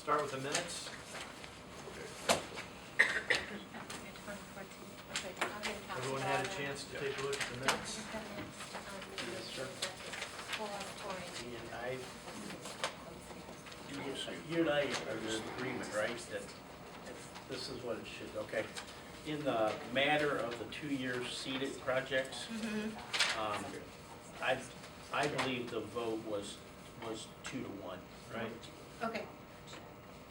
start with the minutes. Everyone had a chance to take a look at the minutes? Yes, sir. And you and I are in agreement, right, that this is what it should, okay. In the matter of the 2-year seeded projects, I believe the vote was 2 to 1, right? Okay.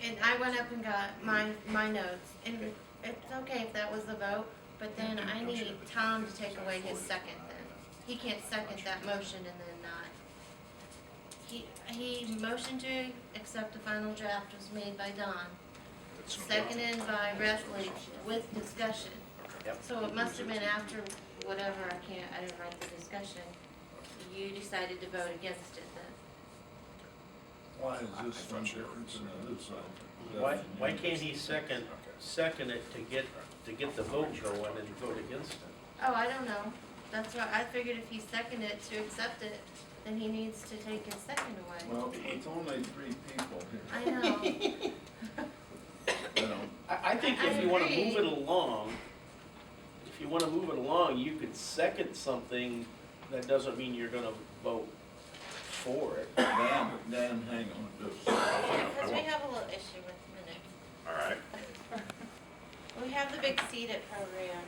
And I went up and got my notes, and it's okay if that was the vote, but then I need Tom to take away his second then. He can't second that motion and then not. He motioned to accept the final draft was made by Don, seconded by Whitley with discussion. Yep. So it must have been after whatever, I didn't write the discussion. You decided to vote against it then. Why is this one different than the other side? Why can't he second it to get the vote going and vote against it? Oh, I don't know. That's why I figured if he seconded it to accept it, then he needs to take his second away. Well, it's only 3 people here. I know. You know, I think I if you want to agree. move it along, you could second something. That doesn't mean you're going to vote for it. Dan, hang on just. Because we have a little issue with minutes. All right. We have the big seated program.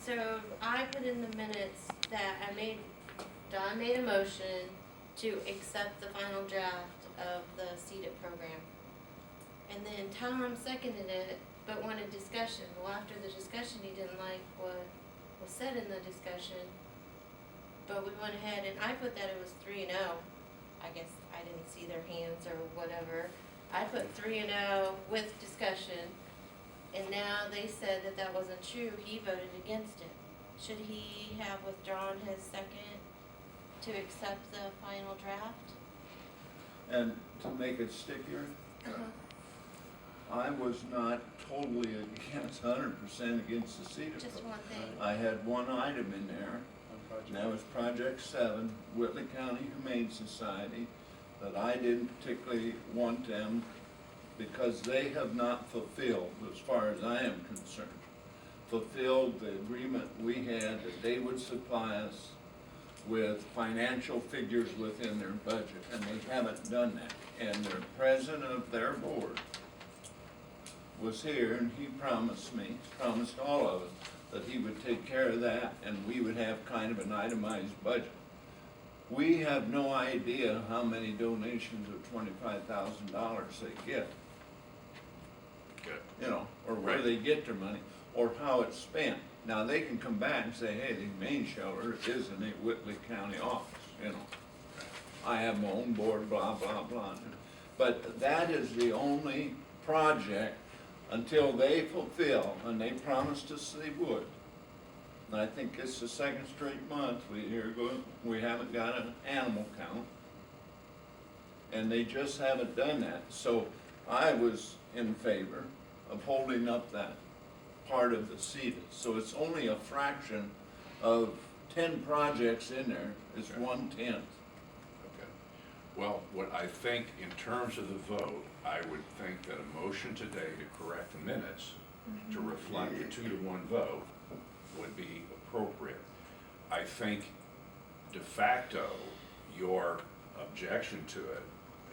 So I put in the minutes that Don made a motion to accept the final draft of the seated program. And then Tom seconded it, but wanted discussion. Well, after the discussion, he didn't like what was said in the discussion. But we went ahead and I put that it was 3-0. I guess I didn't see their hands or whatever. I put 3-0 with discussion. And now they said that that wasn't true. He voted against it. Should he have withdrawn his second to accept the final draft? And to make it stickier, I was not totally against, 100% against the CETA Just program. one thing. I had one item in there, and that was Project 7, Whitley County Humane Society, that I didn't particularly want them because they have not fulfilled, as far as I am concerned, fulfilled the agreement we had that they would supply us with financial figures within their budget, and they haven't done that. And their president of their board was here, and he promised all of us, that he would take care of that, and we would have kind of an itemized budget. We have no idea how many donations of $25,000 they get, Good. you know, or where Right. they get their money, or how it's spent. Now, they can come back and say, hey, the humane shelter is in a Whitley County office, you know. I have my own board, blah, blah, blah. But that is the only project until they fulfill, and they promised us they would. And I think it's the second straight month we haven't got an animal count. And they just haven't done that. So I was in favor of holding up that part of the CETA. So it's only a fraction of 10 projects in there, it's Okay. 1/10. Okay. Well, what I think in terms of the vote, I would think that a motion today to correct the minutes to reflect the 2-to-1 vote would be appropriate. I think de facto, your objection to it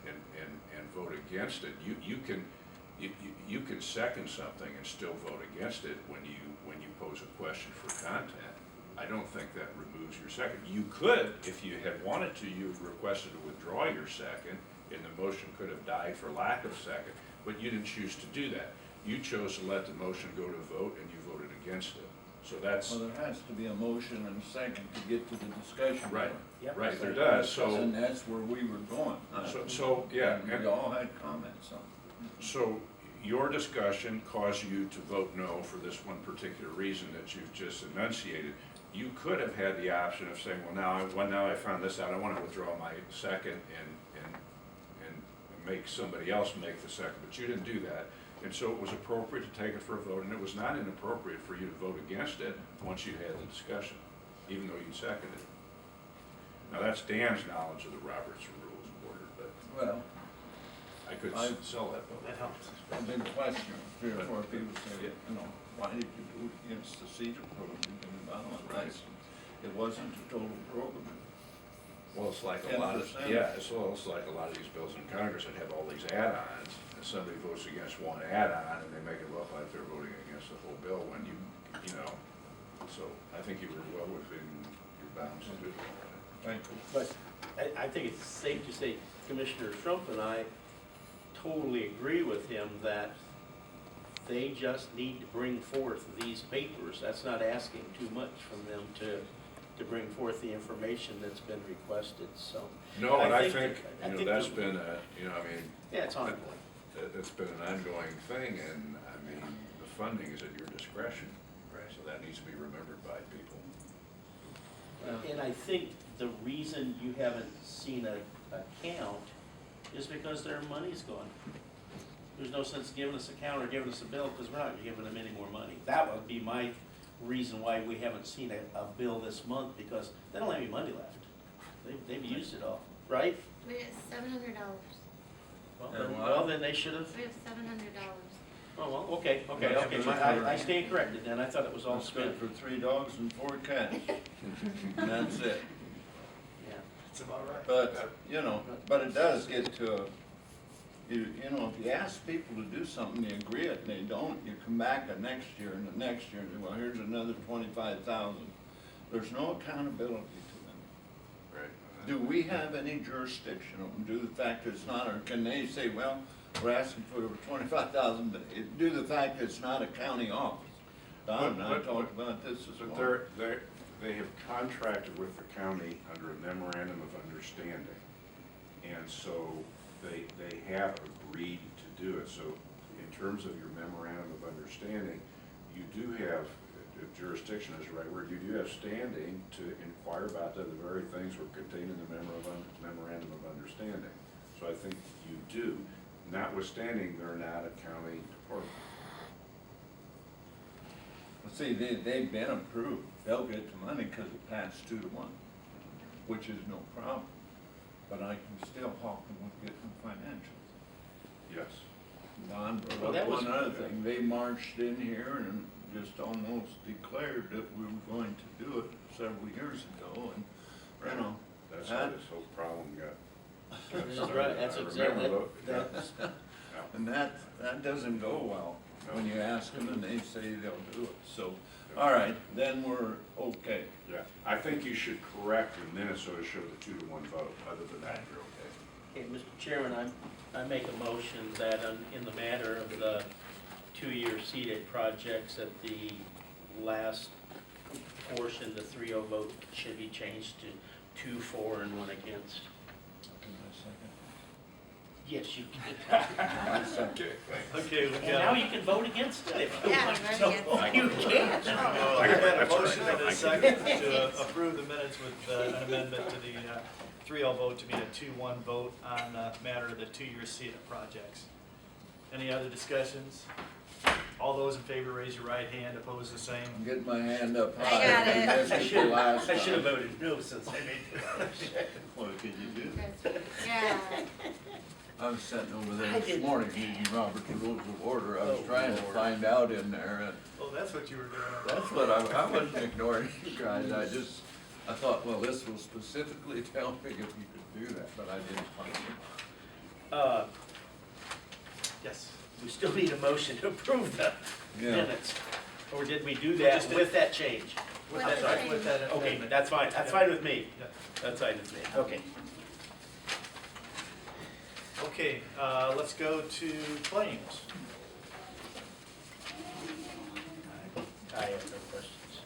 and vote against it, you can second something and still vote against it when you pose a question for content. I don't think that removes your second. You could, if you had wanted to, you requested to withdraw your second, and the motion could have died for lack of second, but you didn't choose to do that. You chose to let the motion go to vote, and you voted against it. So that's, Well, there has to be a motion and a second to get to the discussion. right, Yep. right, there does, so, And that's where we were going. yeah. And we all had comments on it. So your discussion caused you to vote no for this one particular reason that you've just enunciated. You could have had the option of saying, well, now I found this out, I want to withdraw my second and make somebody else make the second, but you didn't do that. And so it was appropriate to take it for a vote, and it was not inappropriate for you to vote against it once you had the discussion, even though you seconded it. Now, that's Dan's knowledge of the Roberts Rules of Order, but Well, I could I've- sell that building. That helps. I've been questioned, 3 or 4 people say, why did you do it against the cedar program and the license? It wasn't a total program. Well, it's like a lot of, 10%. yeah, it's almost like a lot of these bills in Congress that have all these add-ons, and somebody votes against one add-on, and they make it look like they're voting against the whole bill when you know, so I think you were well within your bounds to do that. Thank you. But I think it's safe to say Commissioner Trump and I totally agree with him that they just need to bring forth these papers. That's not asking too much from them to bring forth the information that's been requested, so. No, and I think- think, I you know, think that's the- been a, you know, I mean, Yeah, it's ongoing. it's been an ongoing thing, and I mean, the funding is at your discretion. So that needs to be remembered by people. And I think the reason you haven't seen a count is because their money's gone. There's no sense giving us a count or giving us a bill, because we're not giving them any more money. That would be my reason why we haven't seen a bill this month, because they don't have any money left. They've used it all, right? We have $700. Well, then they should have, We have $700. oh, well, okay, That's good. I stand corrected then, I thought it was all That's good spent. for 3 dogs and 4 cats. And that's it. Yeah. That's about right. But, but it does get to, if you ask people to do something, they agree it, and they don't, you come back the next year and the next year, and say, well, here's another 25,000. There's no accountability to them. Right. Do we have any jurisdiction on them, due to the fact that it's not, or can they say, well, we're asking for 25,000, due to the fact that it's not a county office? Don and I But- talked about this as But well. they have contracted with the county under a memorandum of understanding. And so they have agreed to do it. So in terms of your memorandum of understanding, you do have, if jurisdiction is the right word, you do have standing to inquire about the very things were contained in the memorandum of understanding. So I think you do, notwithstanding they're not a county department. See, they've been approved, they'll get the money because it passed 2 to 1, which is no problem. But I can still hawk them with getting financials. Yes. Don Well, brought that up was- one other thing, they marched in here and just almost declared that we were going to do it several years ago, and, That's how this whole problem got That's started. right, that's I exactly, remember tho- that's, yeah. and that doesn't go well when you ask them and they say they'll do it, so, all right, then we're okay. Yeah, I think you should correct the minutes so to show the 2 to 1 vote. Other than that, you're okay. okay, Mr. Chairman, I make a motion that in the matter of the 2-year seeded projects, that the last portion, the 3-0 vote, should be changed to 2 for and 1 against. Yes, you can. Okay. Okay, we And now got, you can vote against it if you Yeah, want. vote So, against. you can. well, we had a motion and a second to approve the minutes with an amendment to the 3-0 vote to be a 2-1 vote on the matter of the 2-year CETA projects. Any other discussions? All those in favor, raise your right hand, opposed the same. I'm getting my hand up I high. got it. This is the last I should have time. voted no since I made the motion. What could you do? Yeah. I was sitting over I there this did- morning reading Robert's Rules of Order, I was Oh, trying to Lord. find out in there, and Oh, that's what you were doing. that's what I wasn't ignoring you guys, I thought, well, this will specifically tell me if you could do that, but I didn't find it. Yes. We still need a motion to approve the Yeah. minutes. Or did we do We that just did- with that change? With With that, the with that Okay, amendment. that's fine with me. Yeah. That's fine with me, okay. Okay, let's go to claims. I have no questions.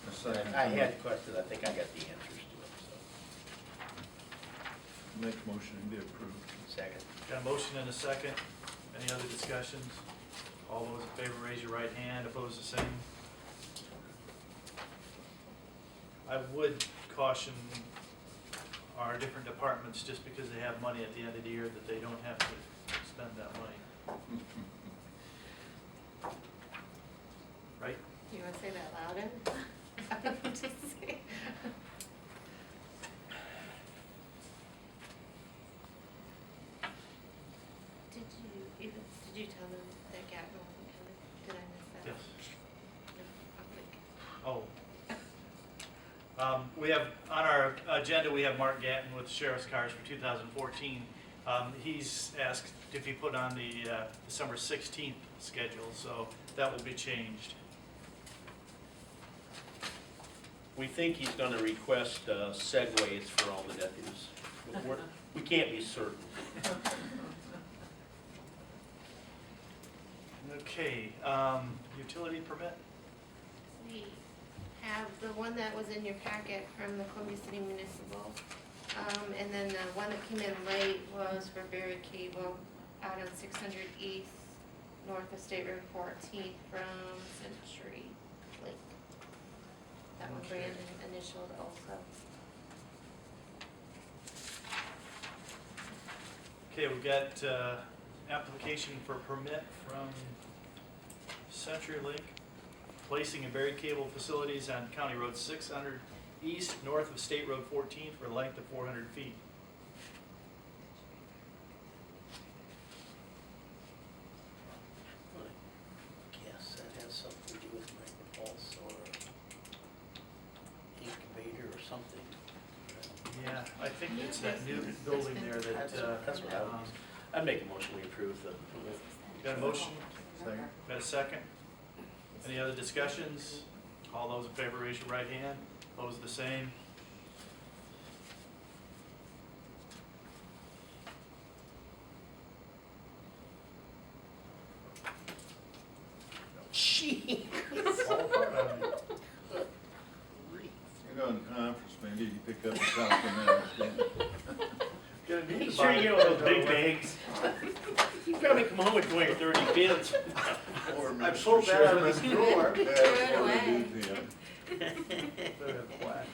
A second. I had questions, I think I got the answers to it, so. Make motion to be approved. Second. Got a motion and a second. Any other discussions? All those in favor, raise your right hand, opposed the same. I would caution our different departments, just because they have money at the end of the year, that they don't have to spend that money. Right? You want to say that louder? Just say- Did you tell them that Gavin wasn't coming? Did I miss that? Yes. No, I'll think. We have, on our agenda, we have Mark Gatton with Sheriff's Cars for 2014. He's asked if he put on the December 16th schedule, so that will be changed. We think he's gonna request segways for all the deputies. But we can't be certain. Okay, utility permit? We have the one that was in your packet from the Columbia City Municipal. And then the one that came in late was for Berry Cable out on 600 East, north of State Road 14 from Century Link. That one Okay. Brandon initialed also. Okay, we've got application for permit from CenturyLink, placing and buried cable facilities on County Road 600 East, north of State Road 14 for a length of 400 feet. I guess that has something to do with micropulse or incubator or something. Yeah, I think it's that new building there that, That's what I would use. I'd make a motion we approve the permit. got a motion, Second. got a second? Any other discussions? All those in favor, raise your right hand. Opposed, the same. Jeez. All apart on me. You're going to conference, maybe you pick up a couple minutes. Get a new You sure you get one of those body. big bags? You probably come home with 20 or 30 pins. Or I Mr. pulled that out of the Sherman. drawer. Threw it That's what away. we do to him. They're black.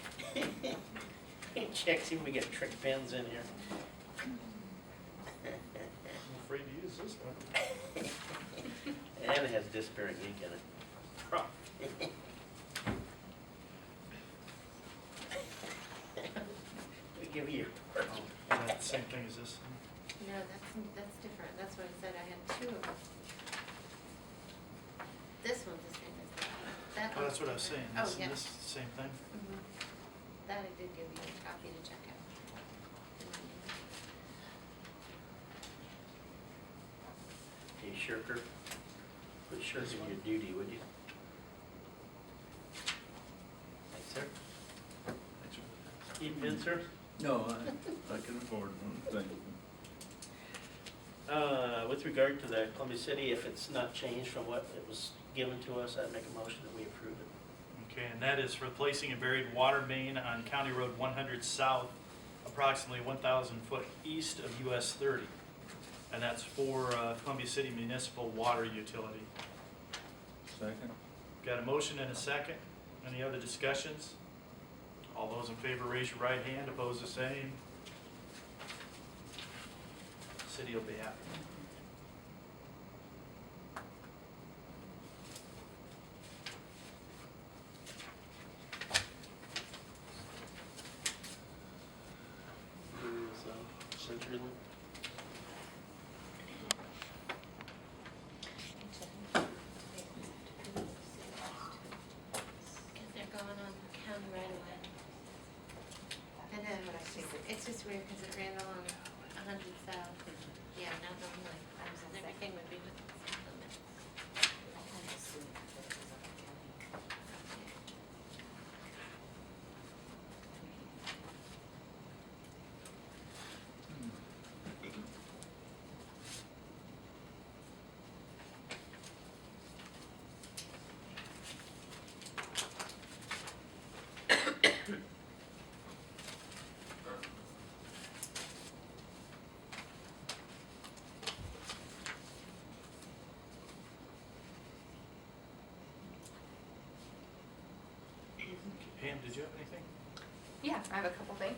Check, see if we get trick pins in here. I'm afraid to use this one. And it has disappearing ink in it. Huh. We give you Oh, is that the same thing as this? No, that's different. That's what I said. I had two of them. This one's the same as that one. That Oh, that's one's what I was saying. different. This Oh, yeah. and this is the same thing? Mhm. That I did give you a copy to check out. Hey, Shirker, put shirts in your duty, would you? Thanks, sir. Need pins, sir? No, I can afford one, thank you. With regard to the Columbia City, if it's not changed from what it was given to us, I'd make a motion that we approve it. Okay, and that is for placing a buried water main on County Road 100 South, approximately 1,000 foot east of US 30. And that's for Columbia City Municipal Water Utility. Second? Got a motion and a second. Any other discussions? All those in favor, raise your right hand. Opposed, the same. City will be happy. Is CenturyLink? Because they're going on county right away. I know, it's just weird because it ran along 100 South. Yeah, not normally. Everything would be with the city limits. Pam, did you have anything? Yeah, I have a couple things.